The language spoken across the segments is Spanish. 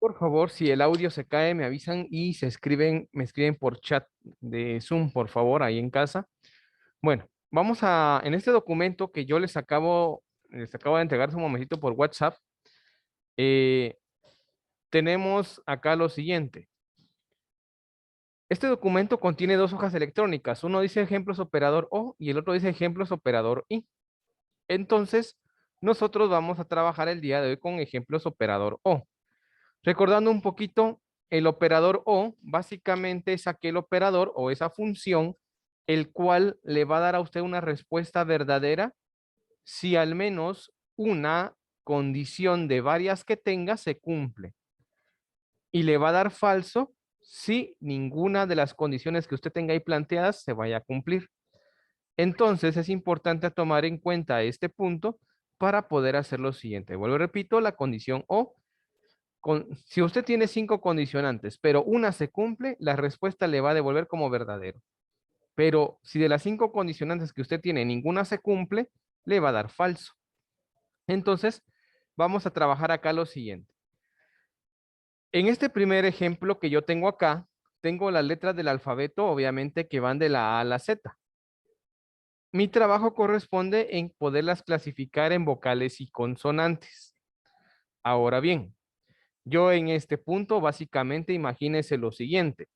Por favor, si el audio se cae, me avisan y me escriben por chat de Zoom, por favor, ahí en casa. Bueno, en este documento que yo les acabo de entregar hace un momentito por WhatsApp, eh, tenemos acá lo siguiente. Este documento contiene dos hojas electrónicas. Uno dice ejemplos operador O y el otro dice ejemplos operador I. Entonces, nosotros vamos a trabajar el día de hoy con ejemplos operador O. Recordando un poquito, el operador O básicamente es aquel operador o esa función el cual le va a dar a usted una respuesta verdadera si al menos una condición de varias que tenga se cumple. Y le va a dar falso si ninguna de las condiciones que usted tenga ahí planteadas se vaya a cumplir. Entonces es importante tomar en cuenta este punto para poder hacer lo siguiente. Vuelvo, repito, la condición O. Si usted tiene 5 condicionantes, pero una se cumple, la respuesta le va a devolver como verdadero. Pero si de las 5 condicionantes que usted tiene, ninguna se cumple, le va a dar falso. Entonces, vamos a trabajar acá lo siguiente. En este primer ejemplo que yo tengo acá, tengo las letras del alfabeto, obviamente, que van de la A a la Z. Mi trabajo corresponde en poderlas clasificar en vocales y consonantes. Ahora bien, yo en este punto, básicamente, imagínese lo siguiente.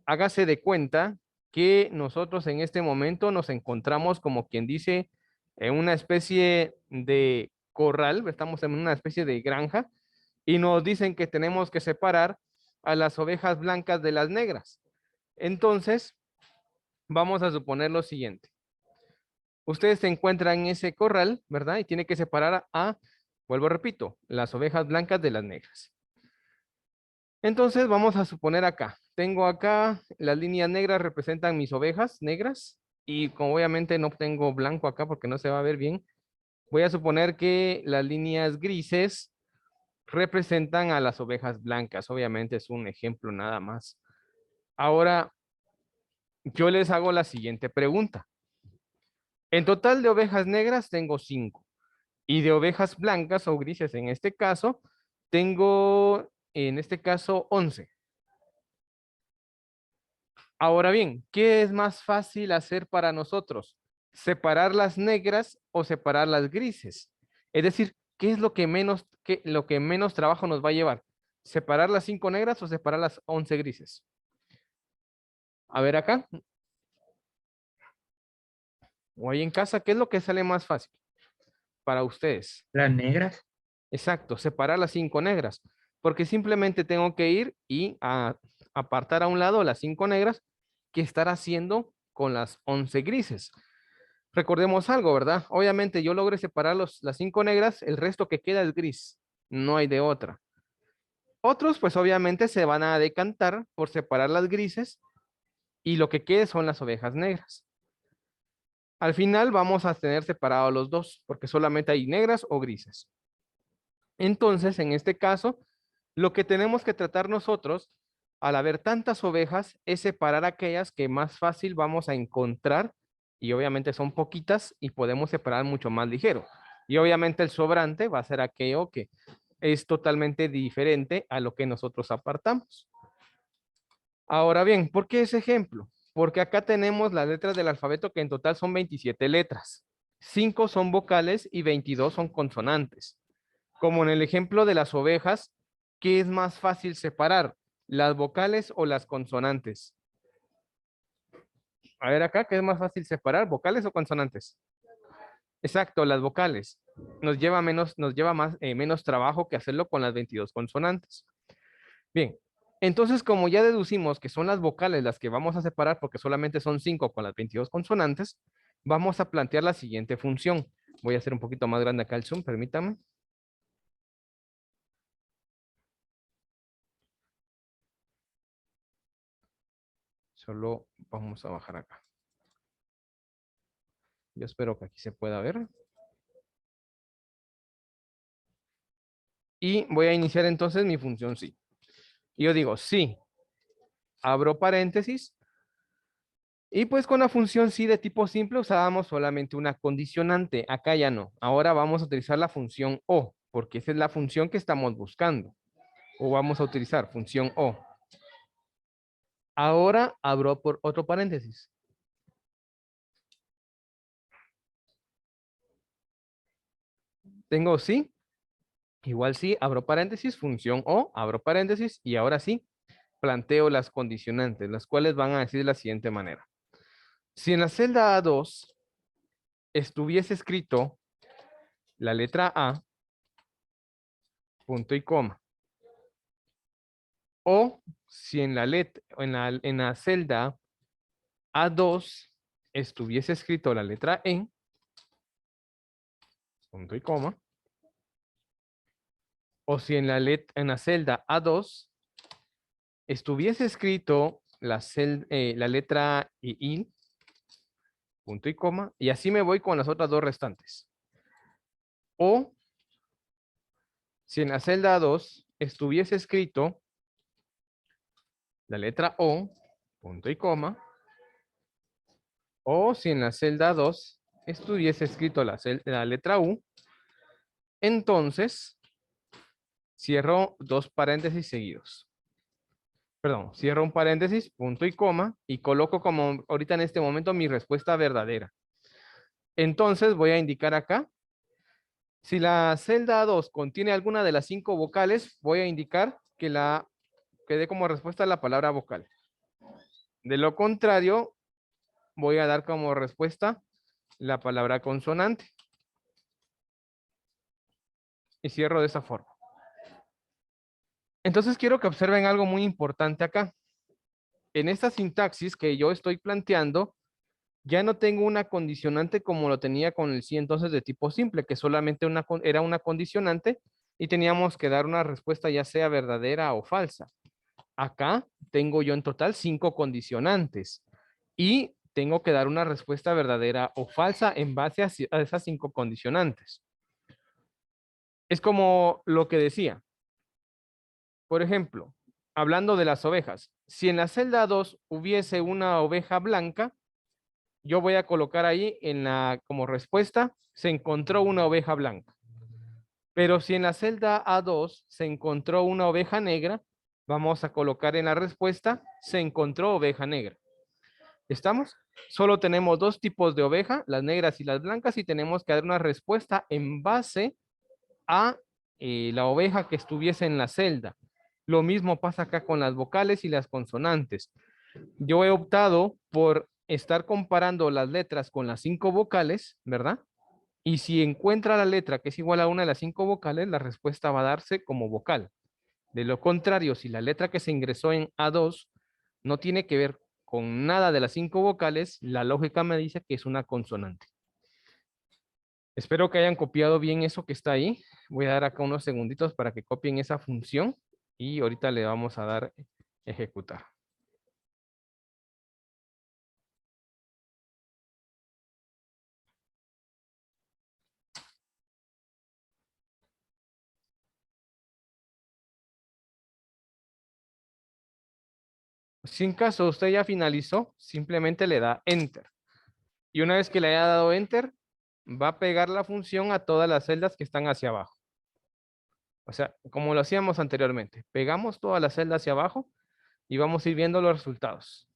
Hágase de cuenta que nosotros en este momento nos encontramos, como quien dice, en una especie de corral, estamos en una especie de granja, y nos dicen que tenemos que separar a las ovejas blancas de las negras. Entonces, vamos a suponer lo siguiente. Ustedes se encuentran en ese corral, ¿verdad? Y tiene que separar vuelvo, repito, las ovejas blancas de las negras. Entonces vamos a suponer acá. Tengo acá las líneas negras representan mis ovejas negras y como obviamente no tengo blanco acá porque no se va a ver bien, voy a suponer que las líneas grises representan a las ovejas blancas. Obviamente es un ejemplo nada más. Ahora yo les hago la siguiente pregunta. En total de ovejas negras tengo 5 y de ovejas blancas o grises en este caso, tengo en este caso 11. Ahora bien, ¿qué es más fácil hacer para nosotros? ¿Separar las negras o separar las grises? Es decir, ¿qué es lo que menos trabajo nos va a llevar? ¿Separar las 5 negras o separar las 11 grises? A ver acá, o ahí en casa, ¿qué es lo que sale más fácil para ustedes? Las negras. Exacto, separar las 5 negras, porque simplemente tengo que ir apartar a un lado las 5 negras que estar haciendo con las 11 grises. Recordemos algo, ¿verdad? Obviamente yo logré separar las 5 negras, el resto que queda es gris, no hay de otra. Otros, pues obviamente se van a decantar por separar las grises y lo que quede son las ovejas negras. Al final vamos a tener separados los dos, porque solamente hay negras o grises. Entonces, en este caso, lo que tenemos que tratar nosotros, al haber tantas ovejas, es separar aquellas que más fácil vamos a encontrar, y obviamente son poquitas y podemos separar mucho más ligero. Y obviamente el sobrante va a ser aquello que es totalmente diferente a lo que nosotros apartamos. Ahora bien, ¿por qué ese ejemplo? Porque acá tenemos las letras del alfabeto que en total son 27 letras. 5 son vocales y 22 son consonantes. Como en el ejemplo de las ovejas, ¿qué es más fácil separar? ¿Las vocales o las consonantes? A ver acá, ¿qué es más fácil separar? ¿Vocales o consonantes? Exacto, las vocales. Nos lleva menos trabajo que hacerlo con las 22 consonantes. Bien, entonces como ya deducimos que son las vocales las que vamos a separar porque solamente son 5 con las 22 consonantes, vamos a plantear la siguiente función. Voy a hacer un poquito más grande acá el zoom, permítame. Solo vamos a bajar acá. Yo espero que aquí se pueda ver. Y voy a iniciar entonces mi función sí. Y yo digo sí, abro paréntesis. Y pues con la función sí de tipo simple usábamos solamente una condicionante. Acá ya no. Ahora vamos a utilizar la función o, porque esa es la función que estamos buscando. o vamos a utilizar función O. Ahora abro por otro paréntesis. Tengo sí, igual sí, abro paréntesis, función O, abro paréntesis y ahora sí, planteo las condicionantes, las cuales van a decir de la siguiente manera. Si en la celda A2 estuviese escrito la letra A, punto y coma, o si en la celda A2 estuviese escrito la letra E, punto y coma, o si en la celda A2 estuviese escrito la letra I, punto y coma, y así me voy con las otras dos restantes. O si en la celda 2 estuviese escrito la letra O, punto y coma, o si en la celda 2 estuviese escrito la letra U, entonces cierro dos paréntesis seguidos. Perdón, cierro un paréntesis, punto y coma, y coloco como ahorita en este momento mi respuesta verdadera. Entonces voy a indicar acá, si la celda 2 contiene alguna de las 5 vocales, voy a indicar que dé como respuesta la palabra vocal. De lo contrario, voy a dar como respuesta la palabra consonante. Y cierro de esa forma. Entonces quiero que observen algo muy importante acá. En esta sintaxis que yo estoy planteando, ya no tengo una condicionante como lo tenía con el sí entonces de tipo simple, que solamente era una condicionante y teníamos que dar una respuesta ya sea verdadera o falsa. Acá tengo yo en total 5 condicionantes y tengo que dar una respuesta verdadera o falsa en base a esas 5 condicionantes. Es como lo que decía. Por ejemplo, hablando de las ovejas, si en la celda 2 hubiese una oveja blanca, yo voy a colocar ahí como respuesta, se encontró una oveja blanca. Pero si en la celda A2 se encontró una oveja negra, vamos a colocar en la respuesta, se encontró oveja negra. ¿Estamos? Solo tenemos dos tipos de oveja, las negras y las blancas, y tenemos que dar una respuesta en base a la oveja que estuviese en la celda. Lo mismo pasa acá con las vocales y las consonantes. Yo he optado por estar comparando las letras con las 5 vocales, ¿verdad? Y si encuentra la letra que es igual a una de las 5 vocales, la respuesta va a darse como vocal. De lo contrario, si la letra que se ingresó en A2 no tiene que ver con nada de las 5 vocales, la lógica me dice que es una consonante. Espero que hayan copiado bien eso que está ahí. Voy a dar acá unos segunditos para que copien esa función y ahorita le vamos a dar ejecutar. Si en caso usted ya finalizó, simplemente le da Enter. Y una vez que le haya dado Enter, va a pegar la función a todas las celdas que están hacia abajo. O sea, como lo hacíamos anteriormente. Pegamos todas las celdas hacia abajo y vamos a ir viendo los resultados.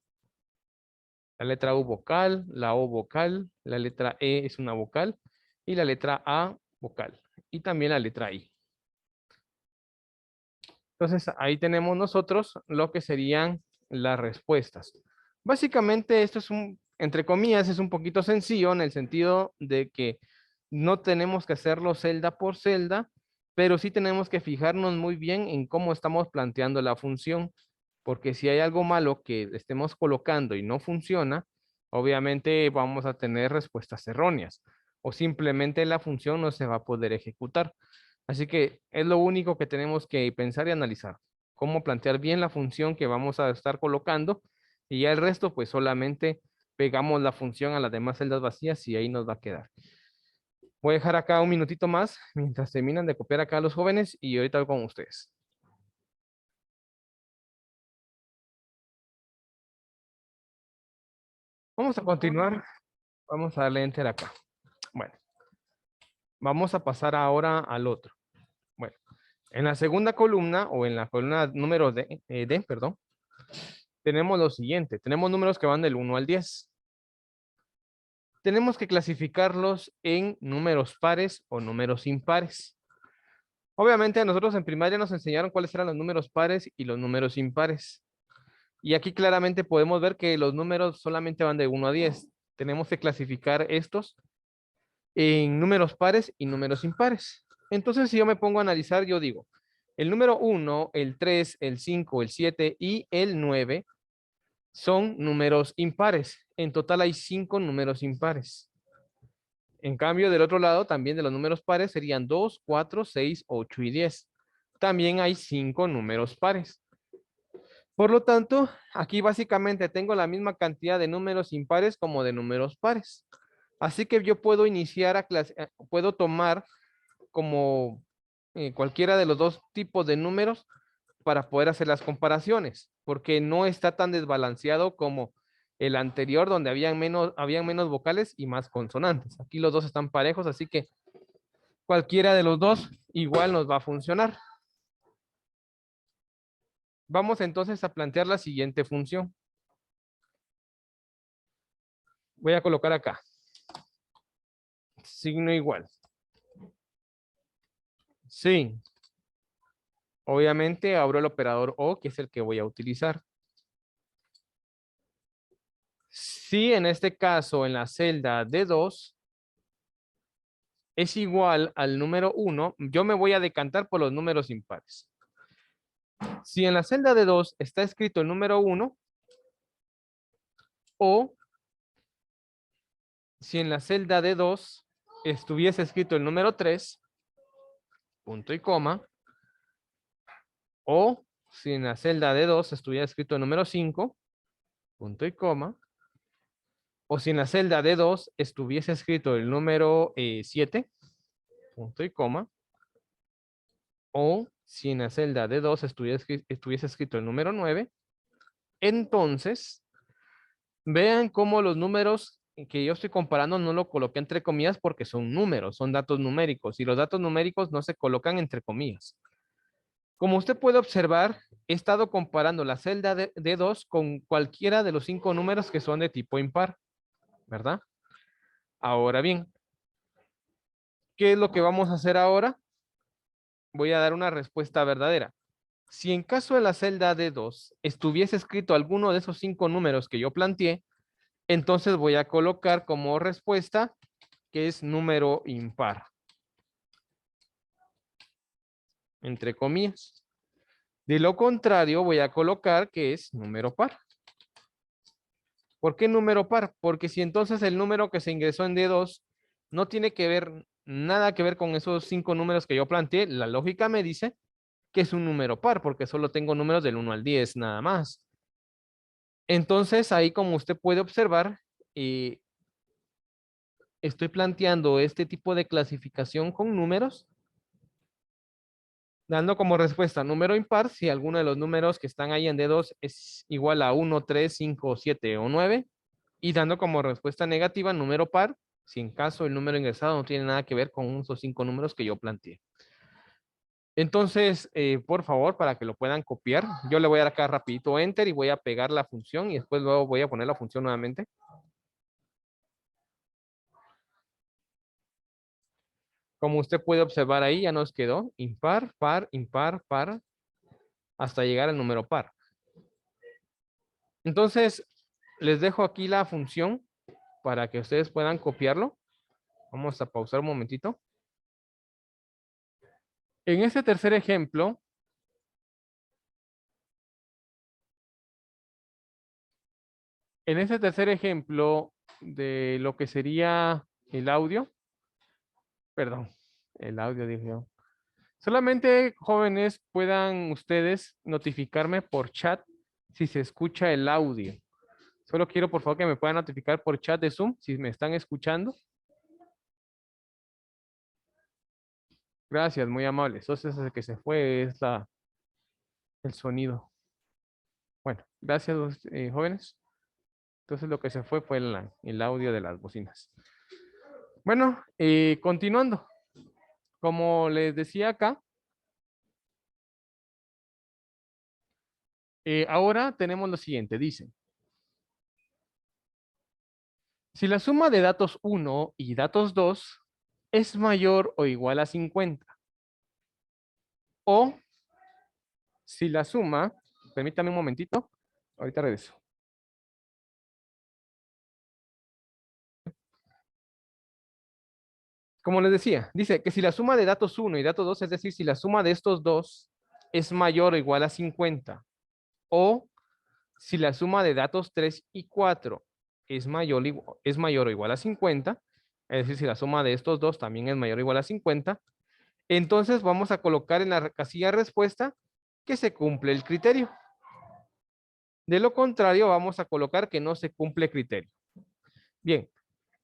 La letra U vocal, la O vocal, la letra E es una vocal y la letra A vocal. Y también la letra I. Entonces, ahí tenemos nosotros lo que serían las respuestas. Básicamente, esto es entre comillas, es un poquito sencillo en el sentido de que no tenemos que hacerlo celda por celda, pero sí tenemos que fijarnos muy bien en cómo estamos planteando la función, porque si hay algo malo que estemos colocando y no funciona, obviamente vamos a tener respuestas erróneas o simplemente la función no se va a poder ejecutar. Así que es lo único que tenemos que pensar y analizar, cómo plantear bien la función que vamos a estar colocando y ya el resto pues solamente pegamos la función a las demás celdas vacías y ahí nos va a quedar. Voy a dejar acá un minutito más mientras terminan de copiar acá los jóvenes y ahorita voy con ustedes. Vamos a continuar, vamos a darle enter acá. Bueno, vamos a pasar ahora al otro. Bueno, En la segunda columna o en la columna número D, perdón, tenemos lo siguiente. Tenemos números que van del 1 al 10. Tenemos que clasificarlos en números pares o números impares. Obviamente a nosotros en primaria nos enseñaron cuáles eran los números pares y los números impares. Y aquí claramente podemos ver que los números solamente van de 1 a 10. Tenemos que clasificar estos en números pares y números impares. Entonces, si yo me pongo a analizar, yo digo, el número 1, el 3, el 5, el 7 y el 9 son números impares. En total hay 5 números impares. En cambio, del otro lado, también de los números pares serían 2, 4, 6, 8 y 10. También hay 5 números pares. Por lo tanto, aquí básicamente tengo la misma cantidad de números impares como de números pares. Así que yo puedo iniciar puedo tomar como cualquiera de los dos tipos de números para poder hacer las comparaciones, porque no está tan desbalanceado como el anterior, donde habían menos vocales y más consonantes. Aquí los dos están parejos, así que cualquiera de los dos igual nos va a funcionar. Vamos entonces a plantear la siguiente función. Voy a colocar acá, signo igual. Sí, obviamente abro el operador O, que es el que voy a utilizar. Si en este caso en la celda D2 es igual al número 1, yo me voy a decantar por los números impares. Si en la celda D2 está escrito el número 1, o si en la celda D2 estuviese escrito el número 3, punto y coma, o si en la celda D2 estuviera escrito el número 5, punto y coma, o si en la celda D2 estuviese escrito el número 7, punto y coma, o si en la celda D2 estuviese escrito el número 9, entonces vean cómo los números que yo estoy comparando no lo coloqué entre comillas porque son números, son datos numéricos y los datos numéricos no se colocan entre comillas. Como usted puede observar, he estado comparando la celda de 2 con cualquiera de los 5 números que son de tipo impar, ¿verdad? Ahora bien, ¿qué es lo que vamos a hacer ahora? Voy a dar una respuesta verdadera. Si en caso de la celda de 2 estuviese escrito alguno de esos 5 números que yo planteé, entonces voy a colocar como respuesta que es número impar, entre comillas. De lo contrario, voy a colocar que es número par. ¿Por qué número par? Porque si entonces el número que se ingresó en D2 no tiene que ver, nada que ver con esos 5 números que yo planteé, la lógica me dice que es un número par, porque solo tengo números del 1 al 10 nada más. Entonces, ahí como usted puede observar, eh, estoy planteando este tipo de clasificación con números, dando como respuesta número impar si alguno de los números que están ahí en D2 es igual a 1, 3, 5, 7 o 9, y dando como respuesta negativa número par si en caso el número ingresado no tiene nada que ver con esos 5 números que yo planteé. Entonces, por favor, para que lo puedan copiar, yo le voy a dar acá rapidito Enter y voy a pegar la función y después luego voy a poner la función nuevamente. Como usted puede observar ahí, ya nos quedó impar, par, impar, par, hasta llegar al número par. Entonces, les dejo aquí la función para que ustedes puedan copiarlo. Vamos a pausar un momentito. En este tercer ejemplo, de lo que sería el audio, perdón, el audio dije yo. Solamente jóvenes puedan ustedes notificarme por chat si se escucha el audio. Solo quiero por favor que me puedan notificar por chat de Zoom si me están escuchando. Gracias, muy amable. Entonces el que se fue es el sonido. Bueno, gracias jóvenes. Entonces lo que se fue el audio de las bocinas. Bueno, continuando. Como les decía acá, Ahora tenemos lo siguiente, dice, si la suma de datos uno y datos 2 es mayor o igual a 50, o si la suma, permítame un momentito, ahorita regreso. Como les decía, dice que si la suma de datos uno y datos 2, es decir, si la suma de estos dos es mayor o igual a 50, o si la suma de datos 3 y 4 es mayor o igual a 50, es decir, si la suma de estos dos también es mayor o igual a 50, entonces vamos a colocar en la casilla de respuesta que se cumple el criterio. De lo contrario, vamos a colocar que no se cumple criterio. Bien,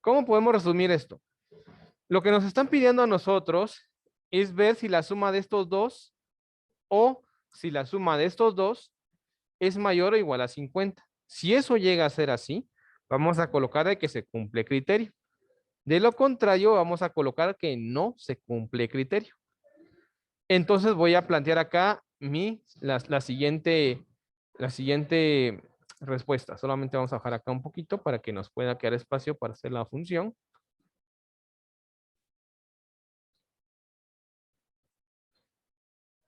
¿cómo podemos resumir esto? Lo que nos están pidiendo a nosotros es ver si la suma de estos dos o si la suma de estos dos es mayor o igual a 50. Si eso llega a ser así, vamos a colocar de que se cumple criterio. De lo contrario, vamos a colocar que no se cumple criterio. Entonces voy a plantear acá la siguiente respuesta. Solamente vamos a bajar acá un poquito para que nos pueda quedar espacio para hacer la función.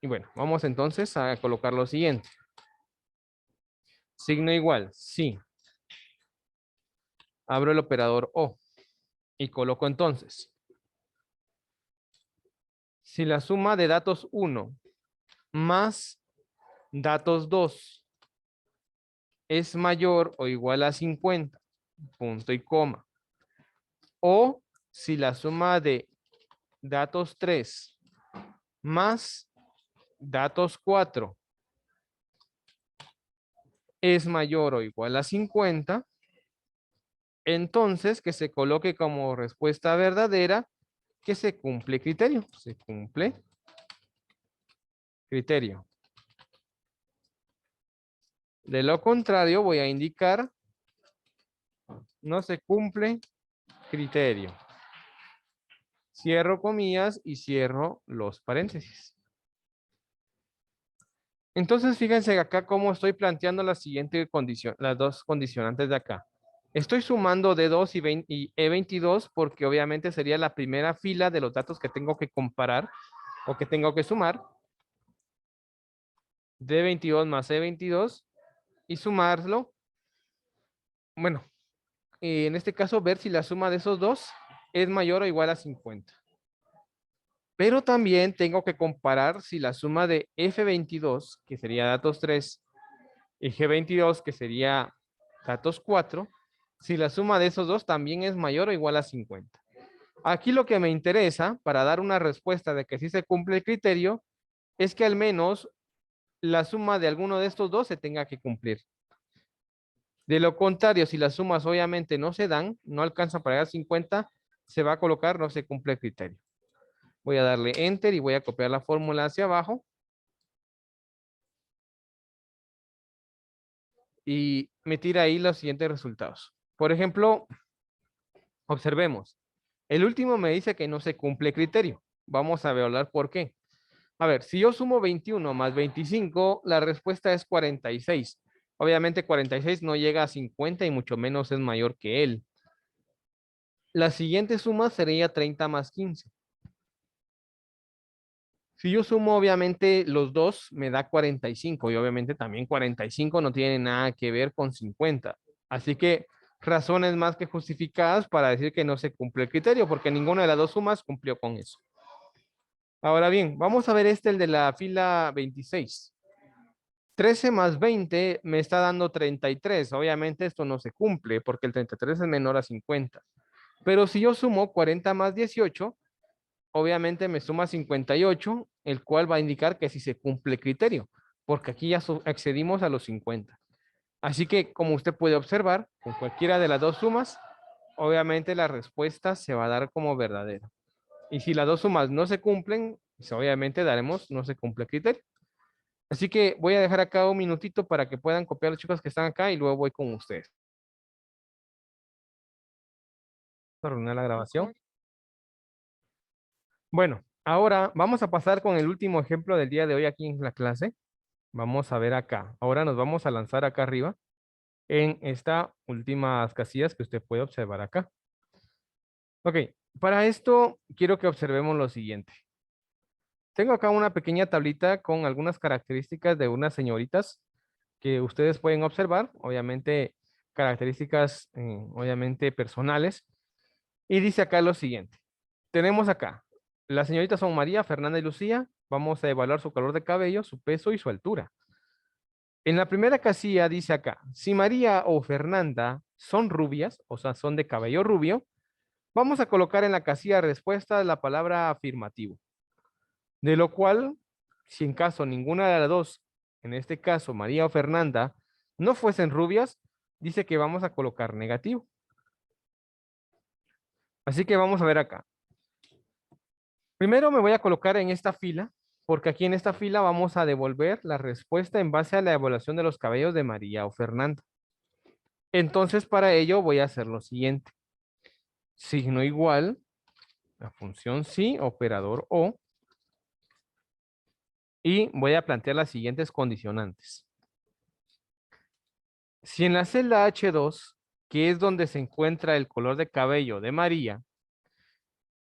Y bueno, vamos entonces a colocar lo siguiente. Signo igual, sí. Abro el operador O y coloco entonces. Si la suma de datos 1 más datos 2 es mayor o igual a 50, punto y coma. O si la suma de datos 3 más datos 4 es mayor o igual a 50, entonces que se coloque como respuesta verdadera que se cumple criterio. Se cumple criterio. De lo contrario, voy a indicar no se cumple criterio. Cierro comillas y cierro los paréntesis. Entonces, fíjense acá cómo estoy planteando la siguiente condición, las dos condicionantes de acá. Estoy sumando D2 y E22 porque obviamente sería la primera fila de los datos que tengo que comparar o que tengo que sumar. D22 más E22 y sumarlo. Bueno, en este caso ver si la suma de esos dos es mayor o igual a 50. Pero también tengo que comparar si la suma de F22, que sería datos 3, y G22, que sería datos 4, si la suma de esos dos también es mayor o igual a 50. Aquí lo que me interesa para dar una respuesta de que sí se cumple el criterio es que al menos la suma de alguno de estos dos se tenga que cumplir. De lo contrario, si las sumas obviamente no se dan, no alcanzan para llegar a 50, se va a colocar no se cumple el criterio. Voy a darle Enter y voy a copiar la fórmula hacia abajo. Y me tira ahí los siguientes resultados. Por ejemplo, observemos. El último me dice que no se cumple criterio. Vamos a evaluar por qué. A ver, si yo sumo 21 más 25, la respuesta es 46. Obviamente 46 no llega a 50 y mucho menos es mayor que él. La siguiente suma sería 30 más 15. Si yo sumo obviamente los dos, me da 45 y obviamente también 45 no tiene nada que ver con 50. Así que razones más que justificadas para decir que no se cumple el criterio, porque ninguna de las dos sumas cumplió con eso. Ahora bien, vamos a ver el de la fila 26. 13 más 20 me está dando 33. Obviamente esto no se cumple porque el 33 es menor a 50. Pero si yo sumo 40 más 18, obviamente me suma 58, el cual va a indicar que sí se cumple el criterio, porque aquí ya accedimos a los 50. Así que, como usted puede observar, con cualquiera de las dos sumas, obviamente la respuesta se va a dar como verdadera. Y si las dos sumas no se cumplen, pues obviamente daremos no se cumple el criterio. Así que voy a dejar acá un minutito para que puedan copiar los chicos que están acá y luego voy con ustedes. Terminar la grabación. Bueno, ahora vamos a pasar con el último ejemplo del día de hoy aquí en la clase. Vamos a ver acá. Ahora nos vamos a lanzar acá arriba en estas últimas casillas que usted puede observar acá. Ok, para esto quiero que observemos lo siguiente. Tengo acá una pequeña tablita con algunas características de unas señoritas que ustedes pueden observar, obviamente características, obviamente personales. Y dice acá lo siguiente. Tenemos acá, las señoritas son María, Fernanda y Lucía. Vamos a evaluar su color de cabello, su peso y su altura. En la primera casilla dice acá, si María o Fernanda son rubias, o sea, son de cabello rubio, vamos a colocar en la casilla de respuesta la palabra afirmativo. De lo cual, si en caso ninguna de las dos, en este caso María o Fernanda, no fuesen rubias, dice que vamos a colocar negativo. Así que vamos a ver acá. Primero me voy a colocar en esta fila, porque aquí en esta fila vamos a devolver la respuesta en base a la evaluación de los cabellos de María o Fernanda. Entonces, para ello voy a hacer lo siguiente. Signo igual, la función sí, operador o, y voy a plantear las siguientes condicionantes. Si en la celda H2, que es donde se encuentra el color de cabello de María,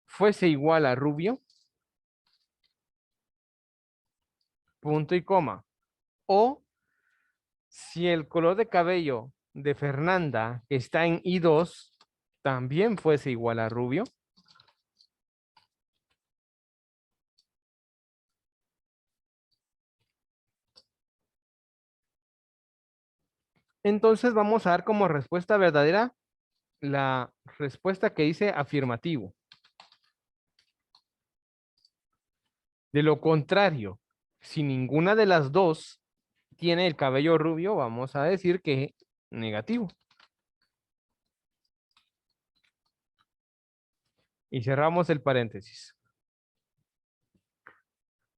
fuese igual a rubio, punto y coma, o si el color de cabello de Fernanda, que está en I2, también fuese igual a rubio, entonces vamos a dar como respuesta verdadera la respuesta que dice afirmativo. De lo contrario, si ninguna de las dos tiene el cabello rubio, vamos a decir que negativo. Y cerramos el paréntesis.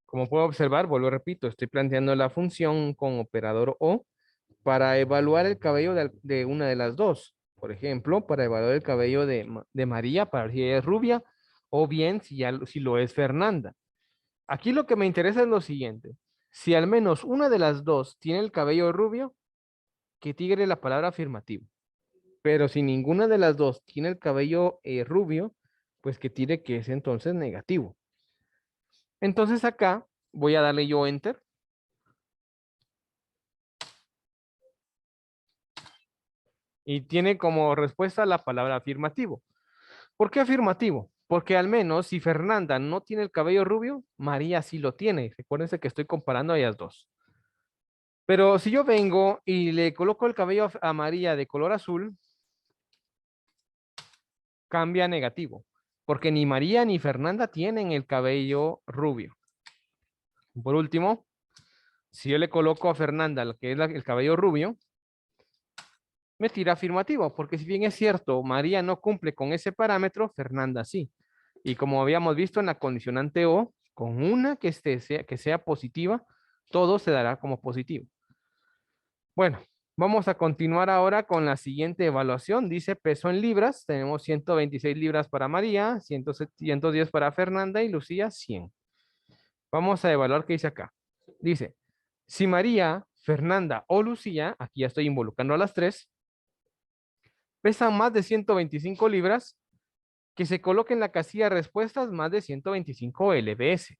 Como puedo observar, vuelvo, repito, estoy planteando la función con operador O para evaluar el cabello de una de las dos. Por ejemplo, para evaluar el cabello de María, para ver si ella es rubia, o bien si lo es Fernanda. Aquí lo que me interesa es lo siguiente. Si al menos una de las dos tiene el cabello rubio, que tigre la palabra afirmativo. Pero si ninguna de las dos tiene el cabello rubio, pues que tire que es entonces negativo. Entonces acá voy a darle yo enter. Y tiene como respuesta la palabra afirmativo. ¿Por qué afirmativo? Porque al menos si Fernanda no tiene el cabello rubio, María sí lo tiene. Recuérdense que estoy comparando a ellas dos. Pero si yo vengo y le coloco el cabello a María de color azul, cambia a negativo. Porque ni María ni Fernanda tienen el cabello rubio. Por último, si yo le coloco a Fernanda lo que es el cabello rubio, me tira afirmativo, porque si bien es cierto, María no cumple con ese parámetro, Fernanda sí. Y como habíamos visto en la condicionante O, con una que sea positiva, todo se dará como positivo. Bueno, vamos a continuar ahora con la siguiente evaluación. Dice peso en libras. Tenemos 126 libras para María, 110 para Fernanda y Lucía 100. Vamos a evaluar qué dice acá. Dice, si María, Fernanda o Lucía, aquí ya estoy involucrando a las tres, pesan más de 125 libras, que se coloque en la casilla de respuestas más de 125 lbs,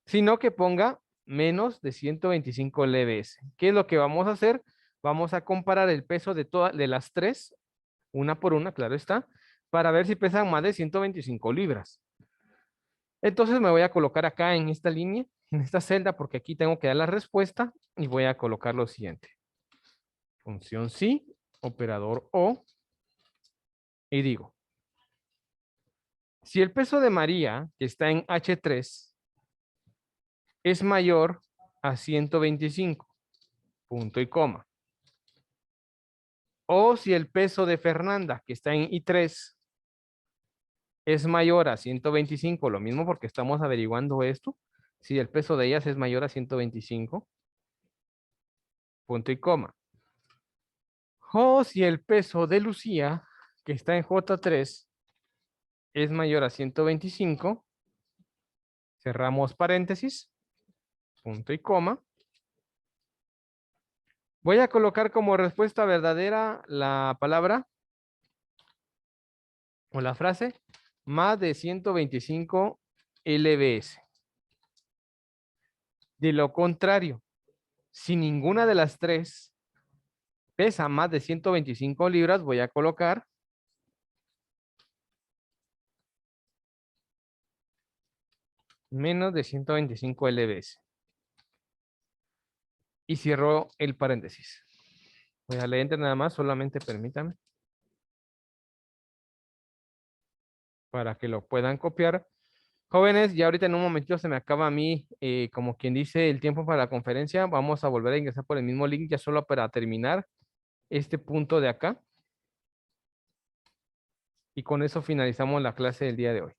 sino que ponga menos de 125 lbs. ¿Qué es lo que vamos a hacer? Vamos a comparar el peso de las tres, una por una, claro está, para ver si pesan más de 125 libras. Entonces me voy a colocar acá en esta línea, en esta celda, porque aquí tengo que dar la respuesta y voy a colocar lo siguiente. Función sí, operador O, y digo, si el peso de María, que está en H3, es mayor a 125, punto y coma. O si el peso de Fernanda, que está en I3, es mayor a 125, lo mismo porque estamos averiguando esto. Si el peso de ellas es mayor a 125, punto y coma. O si el peso de Lucía, que está en J3, es mayor a 125, cerramos paréntesis, punto y coma. Voy a colocar como respuesta verdadera la palabra o la frase más de 125 lbs. De lo contrario, si ninguna de las tres pesa más de 125 libras, voy a colocar menos de 125 lbs. Y cierro el paréntesis. Voy a darle enter nada más, solamente permítame para que lo puedan copiar. Jóvenes, ya ahorita en un momentito se me acaba a mí, como quien dice, el tiempo para la conferencia. Vamos a volver a ingresar por el mismo link ya solo para terminar este punto de acá. Y con eso finalizamos la clase del día de hoy.